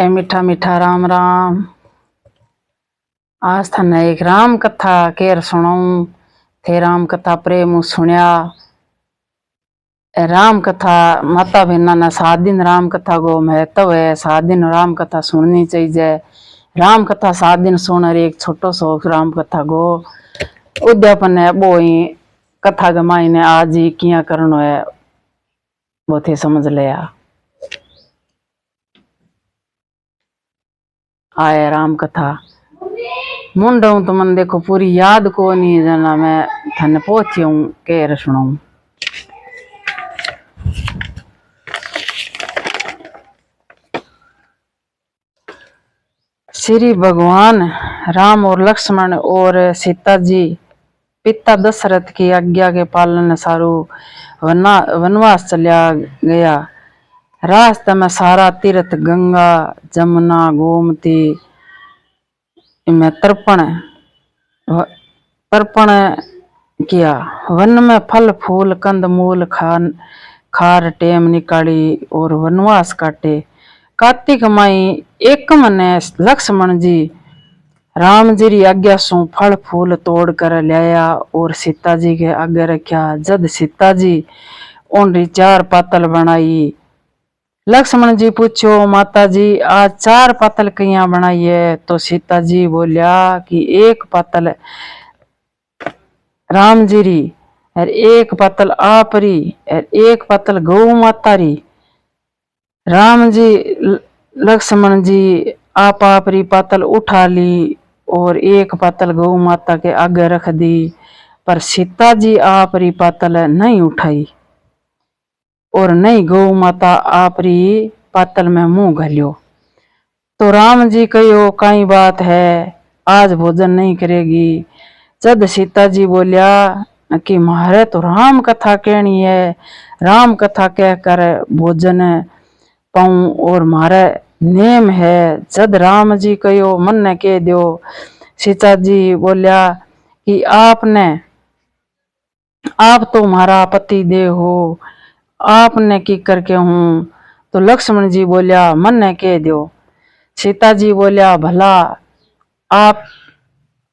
ए मीठा मीठा राम राम। आज थाने एक राम कथा केर सुनाऊं। थे राम कथा प्रेम सुनिया। राम कथा माता बहना ने 7 दिन राम कथा को महत्व है। 7 दिन राम कथा सुननी चाहिए। राम कथा 7 दिन सुन एक छोटो सो राम कथा को उद्यापन है। वो ही कथा के मायने आज ही किया करनो है वो थे समझ लिया। आए राम कथा मुंडू तो मन देखो पूरी याद को नहीं जना मैं थने पहुंची हूं कह सुनाऊं। श्री भगवान राम और लक्ष्मण और सीता जी पिता दशरथ की आज्ञा के पालन सारू वनवास चलिया गया। रास्ते में सारा तीर्थ गंगा जमुना गोमती में तर्पण किया। वन में फल फूल कंद मूल खार टेम निकाली और वनवास काटे। कार्तिक माई एक मने लक्ष्मण जी राम जी री आज्ञा सु फल फूल तोड़ कर लाया और सीता जी के आगे रखा। जद सीता जी उनरी 4 पातल बनाई। लक्ष्मण जी पूछो माता जी आज 4 पातल किया बनाई है। तो सीता जी बोलिया कि 1 पातल राम जी री और 1 पातल आप री और 1 पातल गौ माता री। राम जी लक्ष्मण जी आप री पातल उठा ली और 1 पातल गौ माता के आगे रख दी। पर सीता जी आप री पातल नहीं उठाई और नहीं गौ माता आप री पातल में मुंह घलियो। तो राम जी कहो कई बात है आज भोजन नहीं करेगी। जद सीता जी बोलिया कि मारे तो राम कथा कहनी है। राम कथा कह कर भोजन पाऊं और मारे नेम है। जद राम जी कहो मन ने कह दो। सीता जी बोलिया कि आप तो हमारा पति देव हो आपने की करके हूं। तो लक्ष्मण जी बोलिया मन ने कह दो। सीता जी बोलिया भला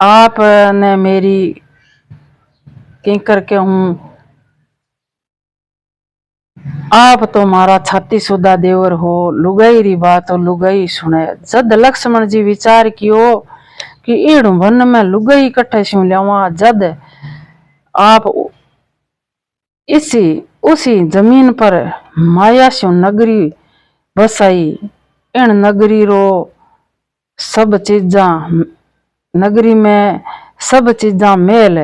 आपने मेरी की करके हूं। आप तो हमारा 36 देवर हो। लुगाई री बात हो लुगाई सुने। जद लक्ष्मण जी विचार कियो कि इड़ वन में लुगाई कट्ठे स्यों लियावा। जद आप उसी जमीन पर माया स्यों नगरी बसाई। इन नगरी रो सब चीजा नगरी में सब चीजा मेल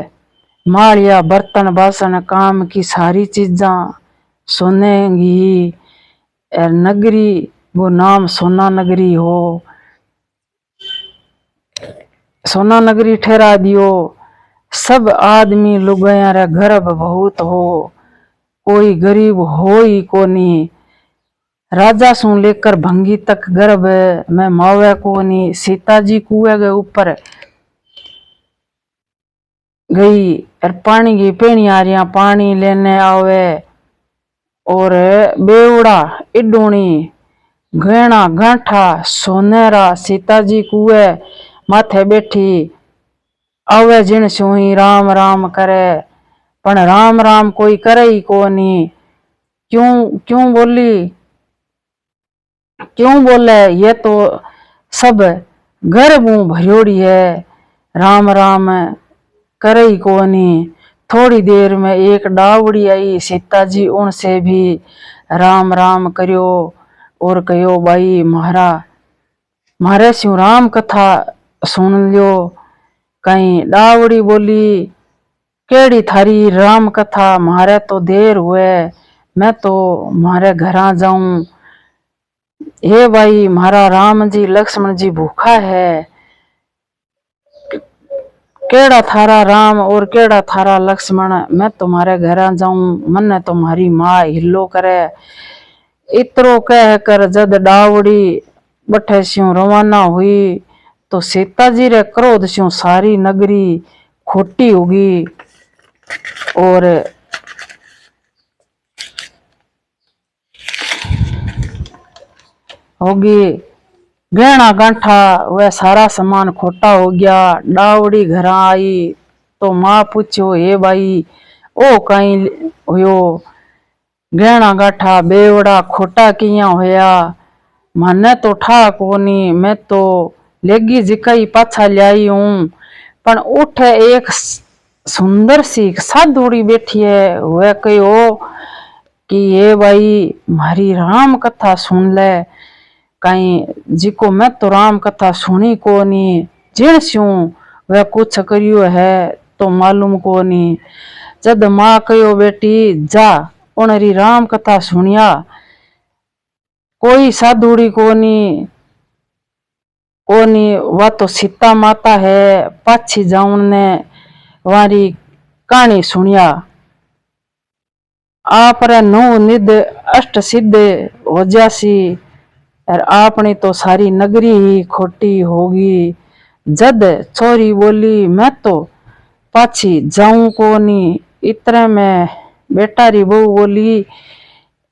मालिया बर्तन बासन काम की सारी चीजा सोने की और नगरी वो नाम सोना नगरी हो। सोना नगरी ठहरा दियो। सब आदमी लुगाया रे गर्भ बहुत हो कोई गरीब हो ही कोनी। राजा सु लेकर भंगी तक गर्भ में मावे कोनी। सीता जी कुएं के ऊपर गई और पानी की पेणी आ रही पानी लेने आवे और बेवड़ा इडोनी गहना गांठा सोनेरा सीता जी कुएं माथे बैठी आवे जिन स्यों ही राम राम करे। पण राम राम कोई करे ही कोनी। क्यों बोले ये तो सब गर्भ भरियोड़ी है। राम राम करे ही कोनी। थोड़ी देर में एक डावड़ी आई। सीता जी उनसे भी राम राम करियो और कहो भाई मारे स्यों राम कथा सुन लियो। कहीं डावड़ी बोली केड़ी थारी राम कथा मारे तो देर हुए मैं तो मारे घरा जाऊं। हे भाई मारा राम जी लक्ष्मण जी भूखा है। केड़ा थारा राम और केड़ा थारा लक्ष्मण मैं तुम्हारे घर जाऊं। मन तुम्हारी माँ हिल्लो करे। इतरो कह कर जद डावड़ी बठे स्यों रवाना हुई तो सीता जी रे क्रोध स्यों सारी नगरी खोटी होगी और होगी। गहना गांठा वह सारा सामान खोटा हो गया। डावड़ी घर आई तो माँ पूछो, हे भाई ओ कहीं होयो? गहना गाठा बेवड़ा खोटा किया होया? मने तो ठा कोनी, मैं तो लेगी जिकाई पाछा ल्याई हूं। पण उठे एक सुंदर सी साधुड़ी बैठी है। वह कहो कि ये भाई मारी राम कथा सुन ले। कहीं जिको मैं तो राम कथा सुनी कोनी, जिण स्यूं वह कुछ करियो है तो मालूम कोनी। जद माँ कहो बेटी जा उनरी राम कथा सुनिया, कोई साधुड़ी कोनी कोनी वह तो सीता माता है। पाछी जाऊन ने वारी कहानी सुनिया। आप रे नौ निध अष्ट सिद्ध हो जासी, और आपनी तो सारी नगरी ही खोटी होगी। जद छोरी बोली मैं तो पाछी जाऊं कोनी। इतने में बेटारी बहू बोली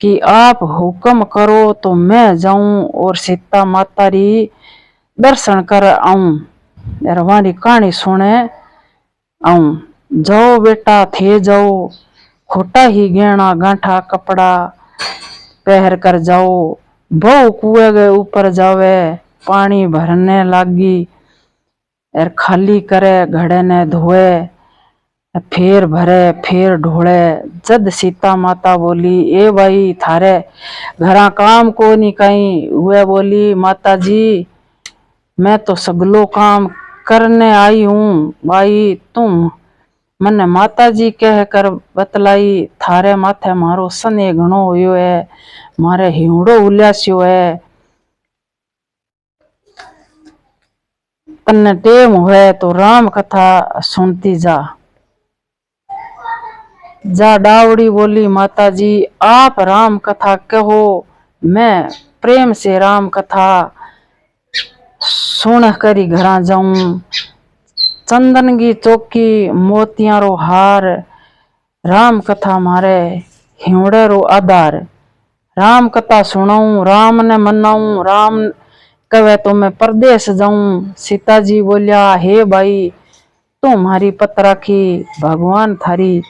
कि आप हुक्म करो तो मैं जाऊं और सीता माता री दर्शन कर आऊं, और हमारी कहानी सुने आऊं। जाओ बेटा थे जाओ, खोटा ही गहना गांठा कपड़ा पहर कर जाओ। बहु कुएं के ऊपर जावे, पानी भरने लागी, और खाली करे घड़े ने धोए, फेर भरे फेर ढोले। जद सीता माता बोली, ए भाई थारे घरा काम को नहीं कहीं? वह बोली, माता जी मैं तो सगलो काम करने आई हूँ। भाई तुम मने माता जी कह कर बतलाई, थारे माथे मारो सने घणो होयो है, मारे हिवड़ो उल्यास्यो है। तन्ने टेम होए तो राम कथा सुनती जा। जा डावड़ी बोली, माता जी आप राम कथा कहो, मैं प्रेम से राम कथा सुन करी घरा जाऊं। चंदन की चौकी मोतिया रो हार, राम कथा मारे हिवड़े रो आधार। राम कथा सुनाऊं राम ने मनाऊं, राम कहे तो मैं परदेश जाऊं। सीता जी बोलिया, हे भाई तू मारी पत राखी, भगवान थारी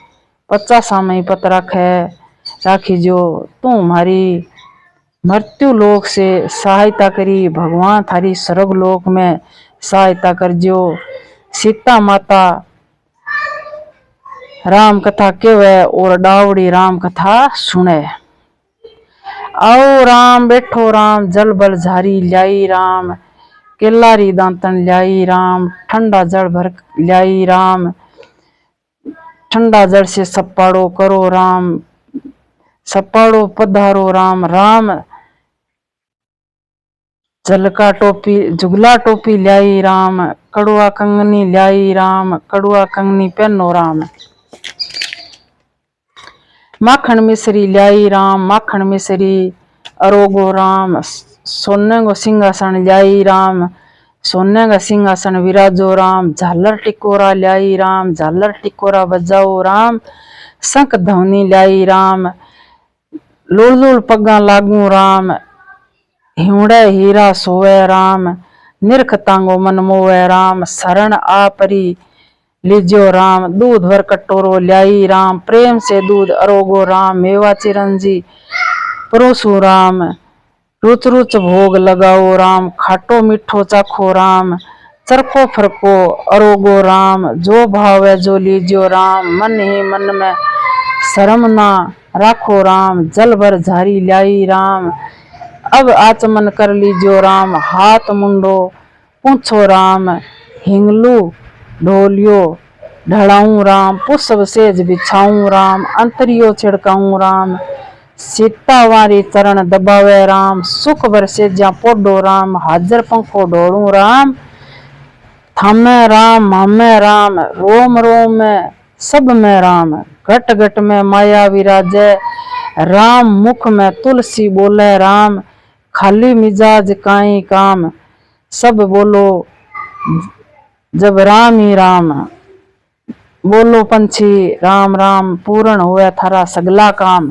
50 में पत राखी जो। तू मारी मृत्यु लोक से सहायता करी, भगवान थारी स्वर्ग लोक में सहायता कर जो। सीता माता राम कथा केवे और डावड़ी राम कथा सुने। आओ राम बैठो राम, जल बल झारी ल्याई राम, केलारी दांतन ल्याई राम, ठंडा जल भर ल्याई राम, ठंडा जल से सपाड़ो करो राम, सपाड़ो पधारो राम। राम जलका टोपी जुगला टोपी ल्याई राम, कड़ुआ कंगनी ल्याई राम, कड़ुआ कंगनी पहनो राम। माखन मिश्री ल्याई राम, माखन मिश्री अरोगो राम, सोने को सिंहासन ल्याई राम, सोने का सिंहासन विराजो राम। झालर टिकोरा ल्याई राम, झालर टिकोरा बजाओ राम, शंख ध्वनि ल्याई राम, लुड़ लुड़ पगा लागू राम, हिवड़े हीरा सोवे राम, निरख तांगो मन मोवे राम, शरण आपरी लीजो राम। दूध भर कटोरो ल्याई राम, प्रेम से दूध अरोगो राम, मेवा चिरंजी परोसो राम, रुच रुच भोग लगाओ राम, खाटो मीठो चाखो राम, चरखो फरको अरोगो राम, जो भावे जो लीजो राम। मन ही मन में शर्म ना राखो राम, जल भर झारी ल्याई राम, अब आचमन कर लीजो राम। हाथ मुंडो पूछो राम, हिंगलू ढोलियो ढड़ाऊं राम, पुष्प सेज बिछाऊं राम, अंतरियो छिड़काऊं राम, सीता वारी चरण दबावे राम, सुख बरसे ज्या पोडो राम, हाजर पंखो ढोड़ू राम, थामे राम मामे राम, रोम रोम में सब में राम, घट घट में माया विराजे राम, मुख में तुलसी बोले राम, खाली मिजाज काई काम, सब बोलो जब राम ही राम। बोलो पंछी राम राम, पूर्ण हुए थारा सगला काम।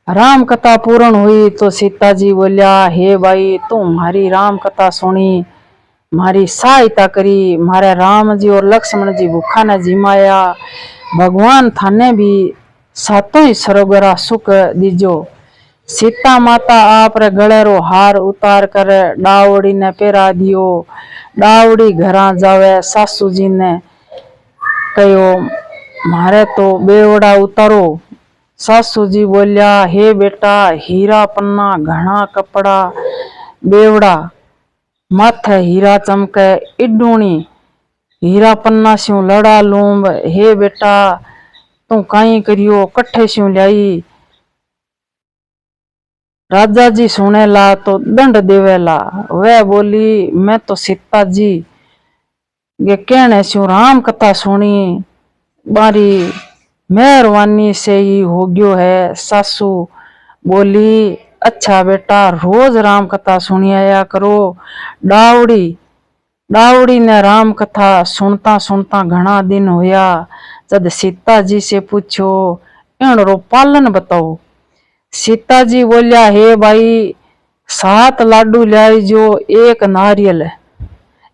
राम कथा पूर्ण हुई तो सीता जी बोलिया, हे भाई तुम्हारी राम कथा सुनी, मारी सहायता करी, मारे राम जी और लक्ष्मण जी भूखा ने जिमाया, भगवान थाने भी सातों ही सरोगरा सुख दीजो। सीता माता आप रे गले रो हार उतार कर डावड़ी ने पेरा दियो। डावड़ी घरा जावे, सासू जी ने कहो मारे तो बेवड़ा उतारो। सासू जी बोलिया, हे बेटा हीरा पन्ना घना कपड़ा बेवड़ा माथे हीरा चमके इडूणी हीरा पन्ना स्यों लड़ा लूंब। हे बेटा तू काई करियो कट्ठे स्यों ल्याई। राजा जी सुनेला तो दंड देवेला। वह बोली, मैं तो सीता जी ये कहने स्यों राम कथा सुनी, बारी मेहरबानी से ही हो गयो है। सासू बोली, अच्छा बेटा रोज राम कथा सुनी आया करो। डावड़ी डावड़ी ने राम कथा सुनता सुनता घना दिन होया। जद सीता जी से पूछो इन रो पालन बताओ। सीता जी बोलिया, हे भाई 7 लाडू ल्याइजो, 1 नारियल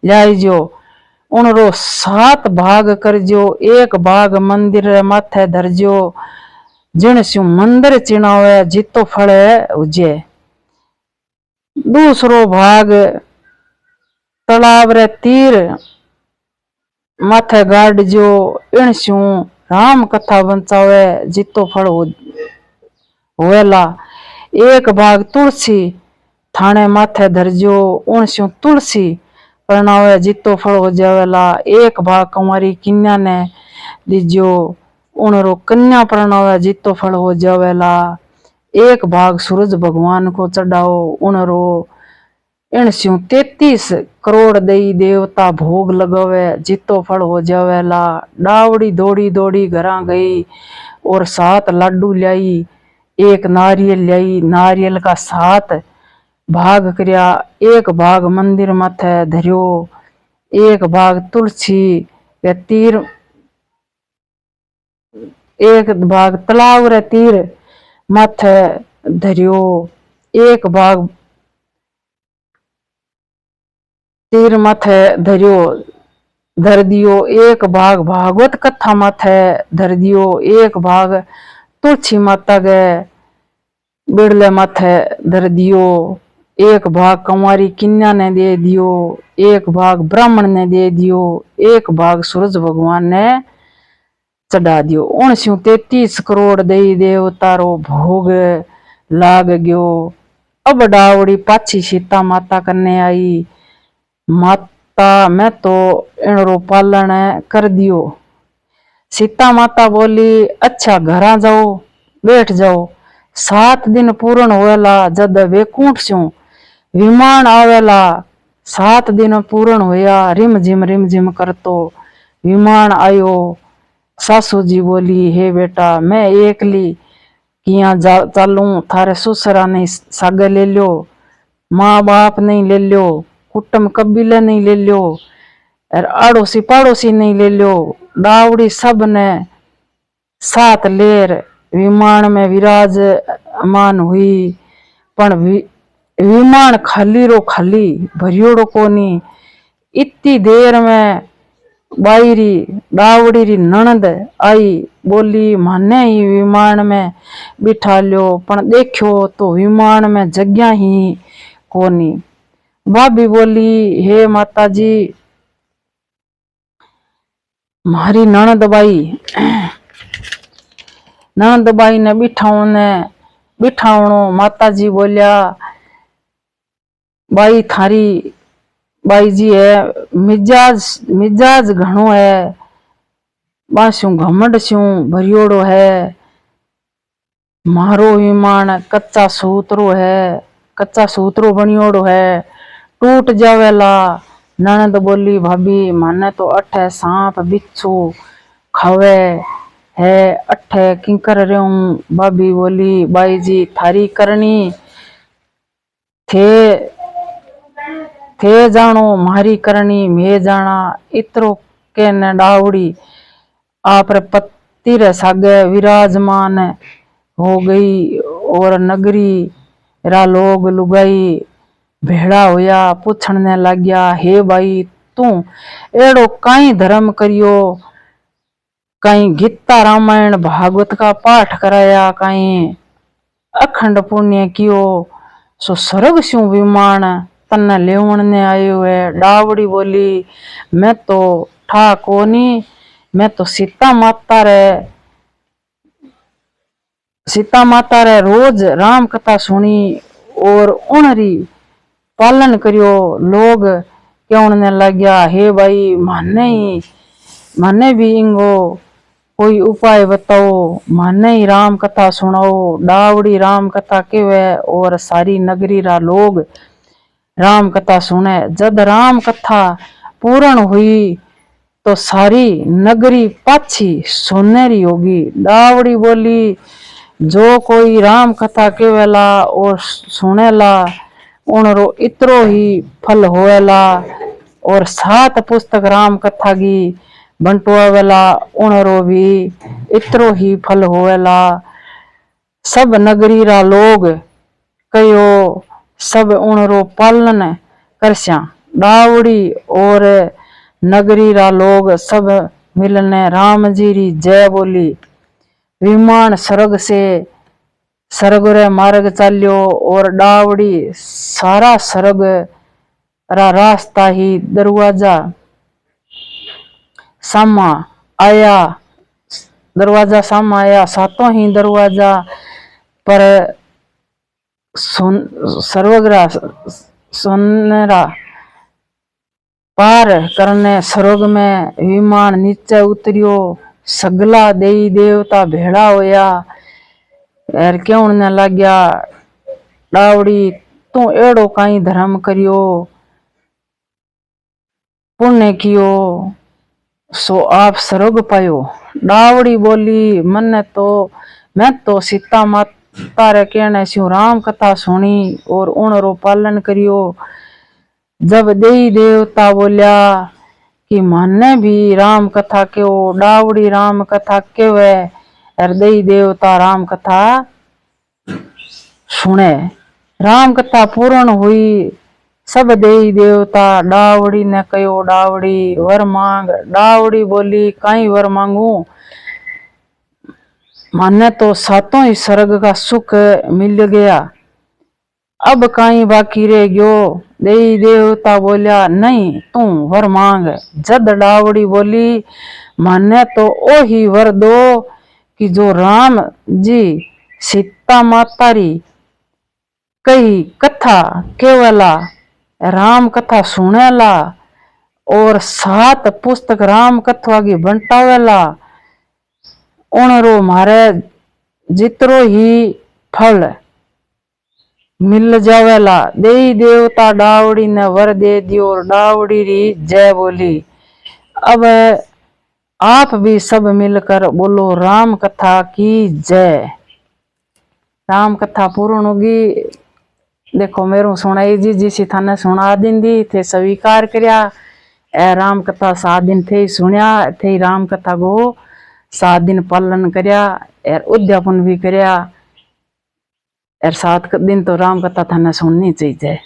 ल्याइजो, उनरो 7 भाग करजो, 1 भाग मंदिर माथे धरजो, जिन स्यू मंदिर चिनावे जितो फल उजे। दूसरो भाग तालाब रे तीर माथे गाड़जो, इन स्यू राम कथा बचावे जितो फल होवेला। 1 भाग तुलसी थाने माथे धरजो, उन स्यू तुलसी प्रणावे जितो फल हो जावेला। 1 भाग कुंवारी कन्या ने दीजो, उनरो कन्या प्रणावे जितो फल हो जावेला। 1 भाग सूरज भगवान को चढ़ाओ, उनरो इन स्यू 33 करोड़ देवी देवता भोग लगावे जितो फल हो जावेला। डावड़ी दौड़ी दौड़ी घरा गई और 7 लाडू ल्याई, 1 नारियल ल्याई, नारियल का 7 भाग करया। 1 भाग मंदिर माथे धर्यो, 1 भाग तुलसी के तीर, 1 भाग तालाब रे तीर माथे धर्यो, 1 भाग तीर माथे धर्यो धर दियो, 1 भाग भागवत कथा माथे धर दियो, 1 भाग तुलसी माता के बिड़ले माथे धर दियो, 1 भाग कुंवारी कन्या ने दे दियो, 1 भाग ब्राह्मण ने दे दियो, 1 भाग सूरज भगवान ने चढ़ा दियो। उन स्यू 33 करोड़ देवी देवता रो भोग लाग गयो। अब डावड़ी पाछी सीता माता कने आई, माता मैं तो इनरो पालन कर दियो। सीता माता बोली, अच्छा घरा जाओ बैठ जाओ। 7 दिन पूर्ण होवेला जद वैकुंठ स्यों विमान आवेला। 7 दिन पूर्ण होया, रिम झिम करतो विमान आयो। सासू जी बोली, हे बेटा मैं एकली किया चालू, थारे ससुरा नहीं सागे ले लो, माँ बाप नहीं ले लो, कुटुंब कबीले नहीं ले लो, और आड़ोसी पड़ोसी नहीं ले लो। डावड़ी सब ने 7 लेर विमान में विराजमान हुई, पण विमान खाली रो खाली भरियोड़ो कोनी। इतनी देर में बाईरी डावड़ी री ननद आई, बोली माने ही विमान में बिठा लो, पण देखो तो विमान में जगह ही कोनी। भाभी बोली, हे माता जी मारी ननद बाई ने बिठावणो। माता जी बोलिया, बाई थारी बाई जी है मिजाज घणो है, बास्यू घमंड स्यू भरियोड़ो है। मारो विमान कच्चा सूत्रो बनियोड़ो है, टूट जावेला। ननद बोली, भाभी माने तो अठे सांप बिच्छू खावे है, अठे किंकर रहूं। भाभी बोली, बाई जी थारी करनी थे जानो, मारी करनी मैं जाना। इतरो के न डावड़ी आप रे पति रे सागे विराजमान हो गई और नगरी रा लोग लुगाई भेड़ा होया पूछने लग गया, हे भाई तू एड़ो काई धर्म करियो, कहीं गीता रामायण भागवत का पाठ कराया, कहीं अखंड पुण्य कियो, सो स्वर्ग स्यू विमान तन्ने लेवण ने आयो है। डावड़ी बोली, मैं तो ठा कोनी, मैं तो सीता माता रे रोज राम कथा सुनी और उनरी पालन करियो। लोग कहने लग गया, हे भाई माने भी इंगो कोई उपाय बताओ, माने ही राम कथा सुनाओ। डावड़ी राम कथा केवे और सारी नगरी रा लोग राम कथा सुने। जब राम कथा पूर्ण हुई तो सारी नगरी पाछी सोनेरी होगी। डावड़ी बोली, जो कोई राम कथा केवेला और सुनेला उनरो इतरो ही फल होएला, और 7 पुस्तक राम कथा की बंटवावेला उनरो भी इतरो ही फल होएला। सब नगरी रा लोग कयो सब उनरो पालन करस्या। डावड़ी और नगरी रा लोग सब मिलने राम जी री जय बोली। विमान स्वर्ग रे मार्ग चाल्यो और डावड़ी सारा स्वर्ग रा रास्ता ही दरवाजा सामा आया। सातों ही दरवाजा पर सर्वग्रा सोनेरा पार करने स्वर्ग में विमान नीचे उतरियो। सगला देवी देवता भेड़ा होया और कहने लग गया, डावड़ी तू एड़ो काई धर्म करियो, पुण्य कियो, सो आप स्वर्ग पायो। डावड़ी बोली, मैं तो सीता माता रे कहने से राम कथा सुनी और उनरो पालन करियो। जब देवी देवता बोलिया कि माने भी राम कथा क्यों, डावड़ी राम कथा केवे और देवी देवता राम कथा सुने। राम कथा पूर्ण हुई। सब देवी देवता डावड़ी ने कहो, डावड़ी वर मांग। डावड़ी बोली, काई वर मांगू, माने तो सातों ही स्वर्ग का सुख मिल गया, अब काई बाकी रह गयो। देवी देवता बोलिया, नहीं तू वर मांग। जद डावड़ी बोली, माने तो ओ ही वर दो कि जो राम जी सीता माता री कई कथा केवला, राम कथा सुनेला और 7 पुस्तक राम कथा की बंटावेला, उनरो मारे जितरो ही फल मिल जावेला। देवी देवता डावड़ी ने वर दे दियो और डावड़ी री जय बोली। अब आप भी सब मिलकर बोलो राम कथा की जय। राम कथा पूर्ण होगी। देखो मेरू सुनाई जी जिसी थाने सुना दिन दी थे स्वीकार करया। ए राम कथा 7 दिन थे सुनिया, थे राम कथा को 7 दिन पालन करया और उद्यापन भी करया। और 7 दिन तो राम कथा थाने सुननी चाहिए।